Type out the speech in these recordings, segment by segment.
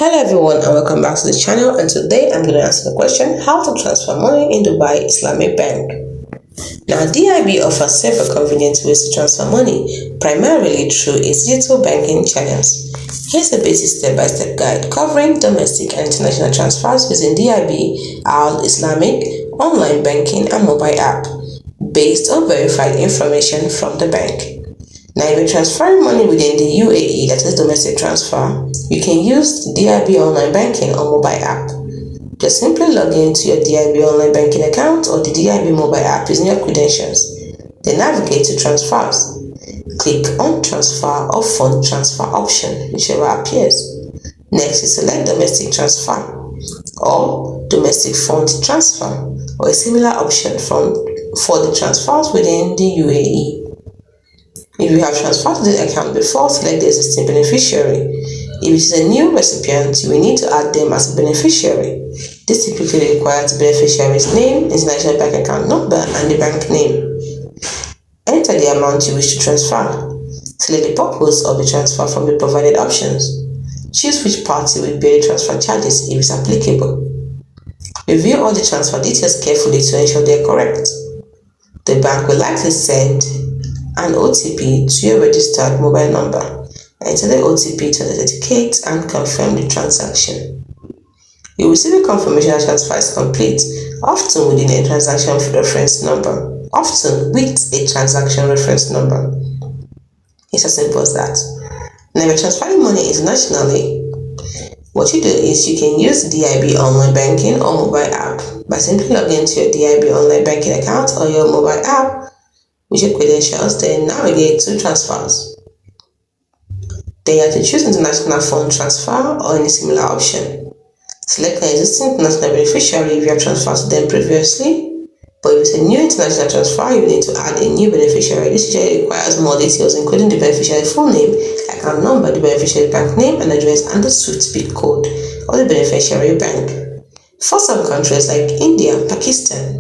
Hello everyone and welcome back to the channel, and today I'm going to answer the question how to transfer money in Dubai Islamic Bank. Now, DIB offers safe and convenient ways to transfer money, primarily through its digital banking channels. Here's a basic step-by-step guide covering domestic and international transfers using DIB Islamic online banking and mobile app based on verified information from the bank. Now, if you're transferring money within the UAE, that is domestic transfer, you can use the DIB online banking or mobile app. Just simply log into your DIB online banking account or the DIB mobile app using your credentials. Then navigate to transfers. Click on transfer or fund transfer option, whichever appears. Next, you select domestic transfer or domestic fund transfer or a similar option for the transfers within the UAE. If you have transferred to the account before, select the existing beneficiary. If it is a new recipient, you will need to add them as a beneficiary. This typically requires the beneficiary's name, international bank account number, and the bank name. Enter the amount you wish to transfer. Select the purpose of the transfer from the provided options. Choose which party will bear the transfer charges if it's applicable. Review all the transfer details carefully to ensure they are correct. The bank will likely send an OTP to your registered mobile number. Enter the OTP to authenticate and confirm the transaction. You will receive a confirmation that transfer is complete, often with a transaction reference number. It's as simple as that. Now, if you're transferring money internationally, what you do is you can use DIB online banking or mobile app by simply logging into your DIB online banking account or your mobile app with your credentials, then navigate to transfers. Then you have to choose international fund transfer or any similar option. Select an existing international beneficiary if you have transferred to them previously, but if it's a new international transfer, you need to add a new beneficiary. This usually requires more details, including the beneficiary's full name, account number, the beneficiary's bank name and address, and the SWIFT PIN code of the beneficiary bank. For some countries like India, Pakistan,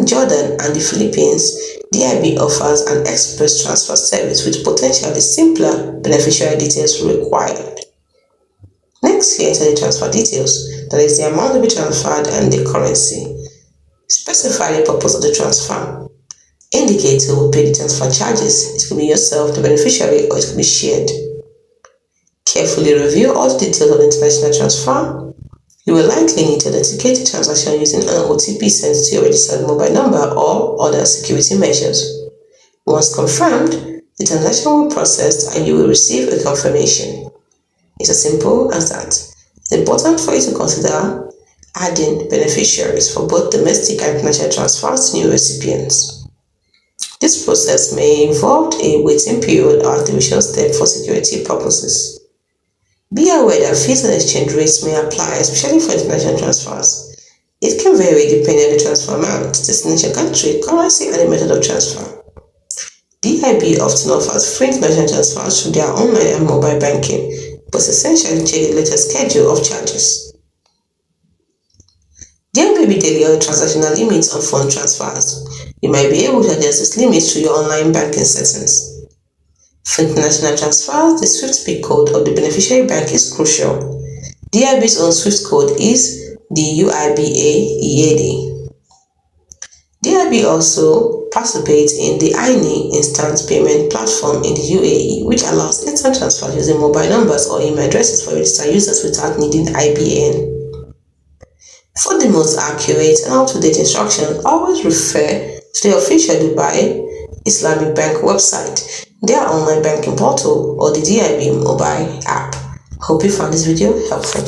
Jordan, and the Philippines, DIB offers an express transfer service with potentially simpler beneficiary details required. Next, you enter the transfer details, that is the amount to be transferred and the currency. Specify the purpose of the transfer. Indicate who will pay the transfer charges. It could be yourself, the beneficiary, or it could be shared. Carefully review all the details of the international transfer. You will likely need to authenticate the transaction using an OTP sent to your registered mobile number or other security measures. Once confirmed, the transaction will be processed and you will receive a confirmation. It's as simple as that. It's important for you to consider adding beneficiaries for both domestic and international transfers to new recipients. This process may involve a waiting period or activation step for security purposes. Be aware that fees and exchange rates may apply, especially for international transfers. It can vary depending on the transfer amount, destination country, currency, and the method of transfer. DIB often offers free international transfers through their online and mobile banking, but it's essential to check the latest schedule of charges. There may be daily or transactional limits on fund transfers. You might be able to adjust this limit through your online banking settings. For international transfers, the SWIFT PIN code of the beneficiary bank is crucial. DIB's own SWIFT code is the UIBA-EAD. DIB also participates in the INI instant payment platform in the UAE, which allows instant transfers using mobile numbers or email addresses for registered users without needing IBAN. For the most accurate and up-to-date instructions, always refer to the official Dubai Islamic Bank website, their online banking portal, or the DIB mobile app. Hope you found this video helpful.